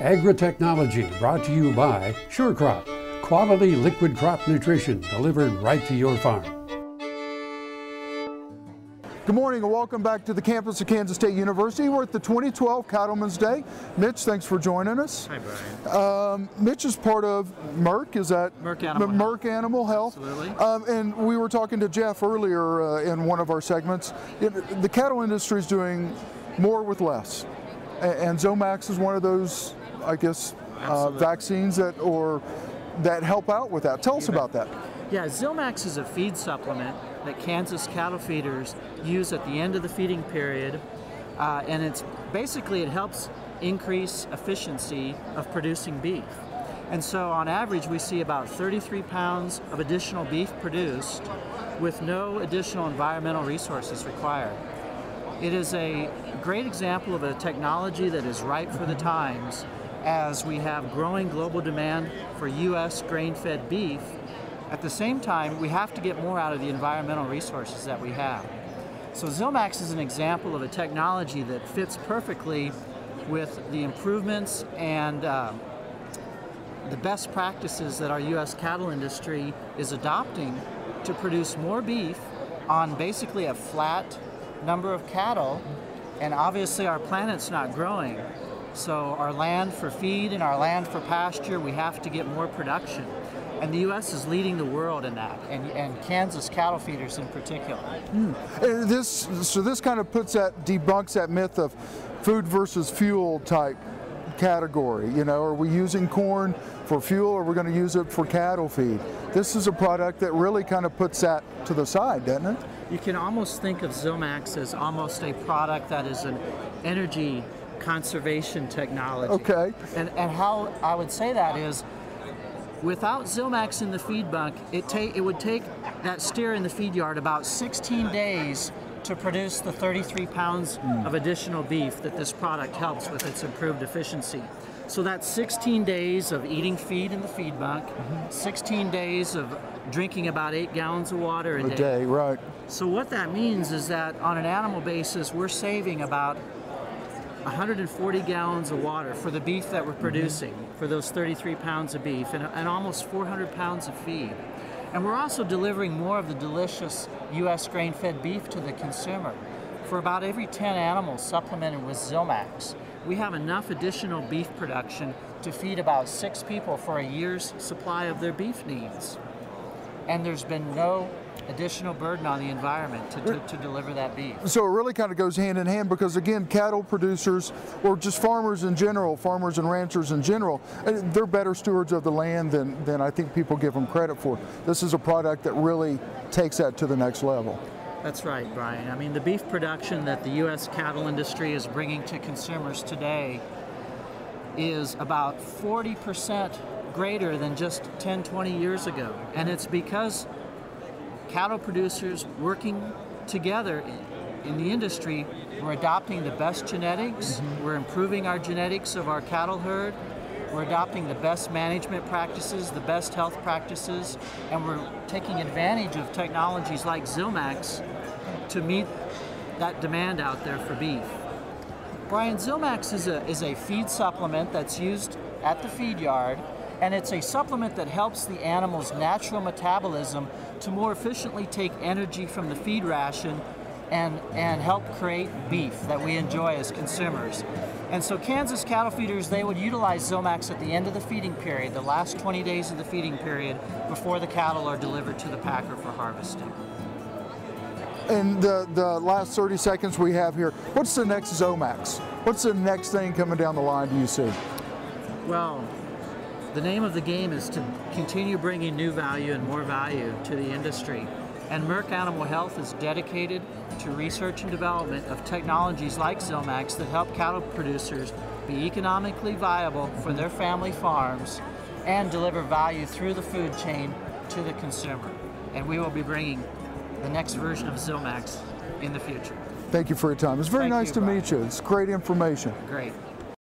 Agri-Technology brought to you by SureCrop, quality liquid crop nutrition delivered right to your farm. Good morning and welcome back to the campus of Kansas State University. We're at the 2012 Cattleman's Day. Mitch, thanks for joining us. Hi, Brian. Mitch is part of Merck, is that? Merck Animal Merck Animal Health. Absolutely. And we were talking to Jeff earlier in one of our segments. The cattle industry is doing more with less. And Zomax is one of those, I guess, vaccines that help out with that. Tell us about that. Yeah, Zomax is a feed supplement that Kansas cattle feeders use at the end of the feeding period, and it helps increase efficiency of producing beef. And so on average we see about 33 pounds of additional beef produced with no additional environmental resources required. It is a great example of a technology that is right for the times as we have growing global demand for U.S. grain-fed beef. At the same time, we have to get more out of the environmental resources that we have. So Zomax is an example of a technology that fits perfectly with the improvements and the best practices that our U.S. cattle industry is adopting to produce more beef on basically a flat number of cattle, and obviously our planet's not growing. So our land for feed and our land for pasture, we have to get more production. And the U.S. is leading the world in that, and Kansas cattle feeders in particular. So this kind of debunks that myth of food versus fuel type category. You know, are we using corn for fuel or are we going to use it for cattle feed? This is a product that really kind of puts that to the side, doesn't it? You can almost think of Zomax as almost a product that is an energy conservation technology. Okay. And how I would say that is, without Zomax in the feed bunk, it would take that steer in the feed yard about 16 days to produce the 33 pounds of additional beef that this product helps with its improved efficiency. So that's 16 days of eating feed in the feed bunk, 16 days of drinking about 8 gallons of water a day. Right. So what that means is that on an animal basis, we're saving about 140 gallons of water for the beef that we're producing, for those 33 pounds of beef, and almost 400 pounds of feed. And we're also delivering more of the delicious U.S. grain-fed beef to the consumer. For about every 10 animals supplemented with Zomax, we have enough additional beef production to feed about 6 people for a year's supply of their beef needs. And there's been no additional burden on the environment to deliver that beef. So it really kind of goes hand in hand because, again, cattle producers, or just farmers in general, farmers and ranchers in general, they're better stewards of the land than I think people give them credit for. This is a product that really takes that to the next level. That's right, Brian. I mean, the beef production that the U.S. cattle industry is bringing to consumers today is about 40% greater than just 10, 20 years ago. And it's because cattle producers working together in the industry, we're adopting the best genetics, we're improving our genetics of our cattle herd, we're adopting the best management practices, the best health practices, and we're taking advantage of technologies like Zomax to meet that demand out there for beef. Brian, Zomax is a feed supplement that's used at the feed yard, and it's a supplement that helps the animal's natural metabolism to more efficiently take energy from the feed ration and help create beef that we enjoy as consumers. And so Kansas cattle feeders, they would utilize Zomax at the end of the feeding period, the last 20 days of the feeding period, before the cattle are delivered to the packer for harvesting. And the last 30 seconds we have here, what's the next Zomax? What's the next thing coming down the line do you see? Well, the name of the game is to continue bringing new value and more value to the industry. And Merck Animal Health is dedicated to research and development of technologies like Zomax that help cattle producers be economically viable for their family farms and deliver value through the food chain to the consumer. And we will be bringing the next version of Zomax in the future. Thank you for your time. It's very nice to meet you. It's great information. Great.